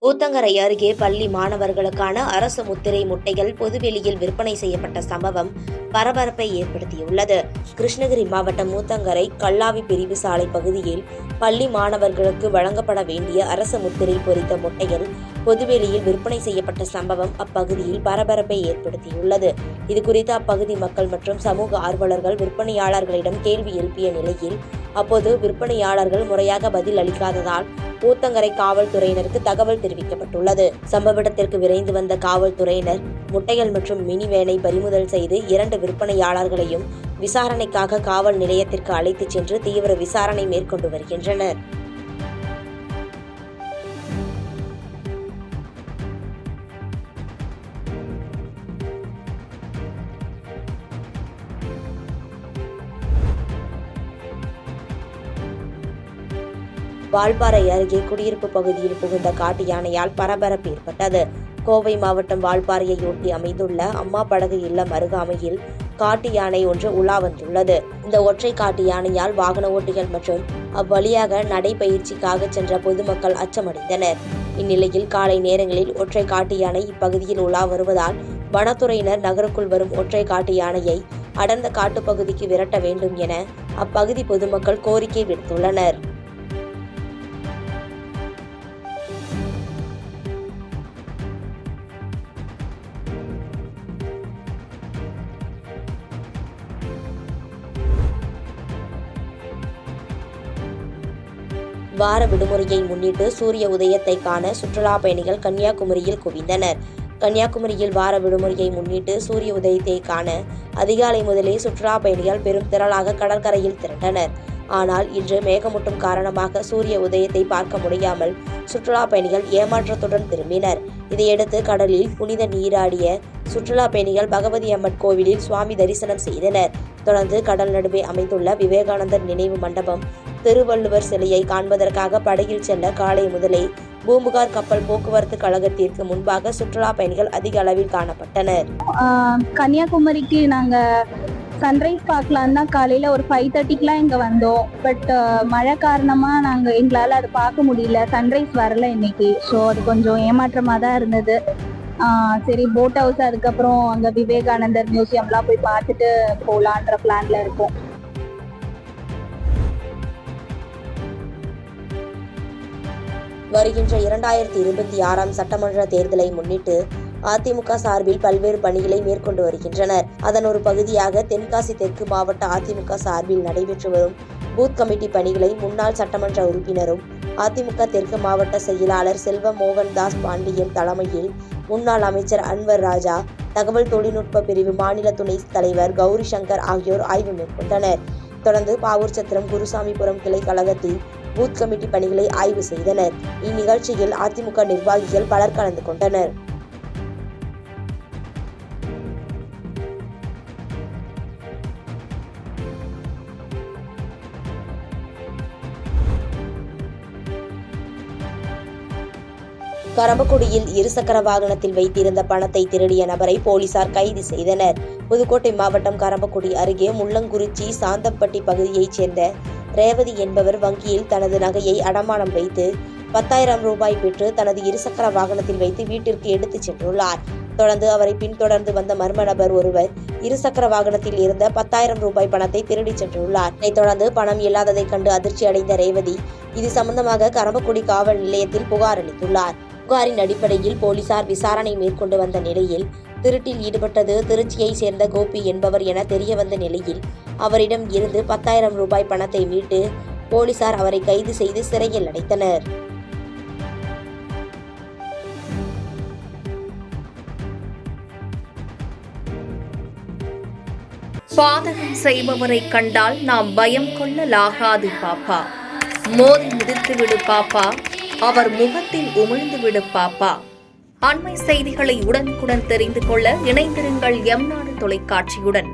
ஊத்தங்கரை அருகே பள்ளி மாணவர்களுக்கான அரசு முத்திரை முட்டைகள் பொதுவெளியில் விற்பனை செய்யப்பட்ட சம்பவம் பரபரப்பை ஏற்படுத்தியுள்ளது. கிருஷ்ணகிரி மாவட்டம் ஊத்தங்கரை கல்லாவி பிரிவு சாலை பகுதியில் பள்ளி மாணவர்களுக்கு வழங்கப்பட வேண்டிய அரசு முத்திரை பொறித்த முட்டைகள் பொதுவெளியில் விற்பனை செய்யப்பட்ட சம்பவம் அப்பகுதியில் பரபரப்பை ஏற்படுத்தியுள்ளது. இதுகுறித்து அப்பகுதி மக்கள் மற்றும் சமூக ஆர்வலர்கள் விற்பனையாளர்களிடம் கேள்வி எழுப்பிய நிலையில் அப்போது விற்பனையாளர்கள் முறையாக பதில் அளிக்காததால் ஊத்தங்கரை காவல்துறையினருக்கு தகவல் தெரிவிக்கப்பட்டுள்ளது. சம்பவ இடத்திற்கு விரைந்து வந்த காவல்துறையினர் முட்டைகள் மற்றும் மினி வேனை பறிமுதல் செய்து 2 விற்பனையாளர்களையும் விசாரணைக்காக காவல் நிலையத்திற்கு அழைத்துச் சென்று தீவிர விசாரணை மேற்கொண்டு வருகின்றனர். வால்பாறை அருகே குடியிருப்பு பகுதியில் புகுந்த காட்டு யானையால் பரபரப்பு ஏற்பட்டது. கோவை மாவட்டம் வால்பாறையொட்டி அமைந்துள்ள அம்மா படகு இல்லம் அருகாமையில் காட்டு யானை ஒன்று உலா வந்துள்ளது. இந்த ஒற்றை காட்டு யானையால் வாகன ஓட்டிகள் மற்றும் அவ்வழியாக நடைபயிற்சிக்காக சென்ற பொதுமக்கள் அச்சமடைந்தனர். இந்நிலையில் காலை நேரங்களில் ஒற்றை காட்டு யானை இப்பகுதியில் உலா வருவதால் வனத்துறையினர் நகருக்குள் வரும் ஒற்றை காட்டு யானையை அடர்ந்த காட்டுப்பகுதிக்கு விரட்ட வேண்டும் என அப்பகுதி பொதுமக்கள் கோரிக்கை விடுத்துள்ளனர். வார விடுமுறையை முன்னிட்டு சூரிய உதயத்தை காண சுற்றுலா பயணிகள் கன்னியாகுமரியில் குவிந்தனர். கன்னியாகுமரியில் வார விடுமுறையை முன்னிட்டு சூரிய உதயத்தை காண அதிகாலை முதலே சுற்றுலா பயணிகள் பெரும் திரளாக கடற்கரையில் திரண்டனர். ஆனால் இன்று மேகமூட்டம் காரணமாக சூரிய உதயத்தை பார்க்க முடியாமல் சுற்றுலா பயணிகள் ஏமாற்றத்துடன் திரும்பினர். இதையடுத்து கடலில் புனித நீராடிய சுற்றுலா பயணிகள் பகவதி அம்மன் கோவிலில் சுவாமி தரிசனம் செய்தனர். தொடர்ந்து கடல் நடுவே அமைந்துள்ள விவேகானந்தர் நினைவு மண்டபம், திருவள்ளுவர் சிலையை காண்பதற்காக படகில் செல்ல காலை முதலே பூம்புகார் கப்பல் போக்குவரத்து கழகத்திற்கு முன்பாக சுற்றுலா பயணிகள் அதிக அளவில் காணப்பட்டனர். கன்னியாகுமரிக்கு நாங்க சன்ரைஸ் பார்க்கலாம் தான் காலையில ஒரு 5:30க்குலாம் இங்க வந்தோம். பட் மழை காரணமா எங்களால அதை பார்க்க முடியல. சன்ரைஸ் வரல இன்னைக்கு. ஸோ அது கொஞ்சம் ஏமாற்றமா தான் இருந்தது. சரி, போட் ஹவுஸ் அதுக்கப்புறம் அங்க விவேகானந்தர் மியூசியம்லாம் போய் பார்த்துட்டு போலான்ற பிளான்ல இருக்கோம். வருகின்ற 2026 சட்டமன்ற தேர்தலை முன்னிட்டு அதிமுக சார்பில் பல்வேறு பணிகளை மேற்கொண்டு வருகின்றனர். அதன் ஒரு பகுதியாக தென்காசி தெற்கு மாவட்ட அதிமுக சார்பில் நடைபெற்று வரும் பூத் கமிட்டி பணிகளை முன்னாள் சட்டமன்ற உறுப்பினரும் அதிமுக தெற்கு மாவட்ட செயலாளர் செல்வ மோகன்தாஸ் பாண்டியன் தலைமையில் முன்னாள் அமைச்சர் அன்வர் ராஜா, தகவல் தொழில்நுட்ப பிரிவு மாநில துணைத் தலைவர் கௌரி சங்கர் ஆகியோர் ஆய்வு மேற்கொண்டனர். தொடர்ந்து பாவூர்சத்திரம் குருசாமிபுரம் கிளை கழகத்தில் பூத் கமிட்டி பணிகளை ஆய்வு செய்தனர். இந்நிகழ்ச்சியில் அதிமுக நிர்வாகிகள் பலர் கலந்து கொண்டனர். கரம்பக்குடியில் இருசக்கர வாகனத்தில் வைத்திருந்த பணத்தை திருடிய நபரை போலீசார் கைது செய்தனர். புதுக்கோட்டை மாவட்டம் கரம்பக்குடி அருகே முள்ளங்குறிச்சி சாந்தம்பட்டி பகுதியைச் சேர்ந்த ரேவதி என்பவர் வங்கியில் தனது நகையை அடமானம் வைத்து 10,000 ரூபாய் பெற்று தனது இருசக்கர வாகனத்தில் வைத்து வீட்டிற்கு எடுத்துச் சென்றுள்ளார். தொடர்ந்து அவரை பின்தொடர்ந்து வந்த மர்ம நபர் ஒருவர் இருசக்கர வாகனத்தில் இருந்த 10,000 ரூபாய் பணத்தை திருடிச் சென்றுள்ளார். இதைத் தொடர்ந்து பணம் இல்லாததை கண்டு அதிர்ச்சி அடைந்த ரேவதி இது சம்பந்தமாக கரம்பக்குடி காவல் நிலையத்தில் புகார் அளித்துள்ளார். புகாரின் அடிப்படையில் போலீசார் விசாரணை மேற்கொண்டு வந்த நிலையில் திருட்டில் ஈடுபட்டது திருச்சியை சேர்ந்த கோபி என்பவர் என தெரிய வந்த நிலையில் அவரிடம் இருந்து 10,000 ரூபாய் பணத்தை மீட்டு போலீசார் அவரை கைது செய்து சிறையில் அடைத்தனர். பாதகம் செய்பவரை கண்டால் நாம் பயம் கொள்ளலாகாது பாப்பா. மோதி மிதித்து விடு பாப்பா, அவர் முகத்தில் உமிழ்ந்து விடு பாப்பா. அண்மை செய்திகளை உடனுக்குடன் தெரிந்து கொள்ள இணைந்திருங்கள் எம் நாடு தொலைக்காட்சியுடன்.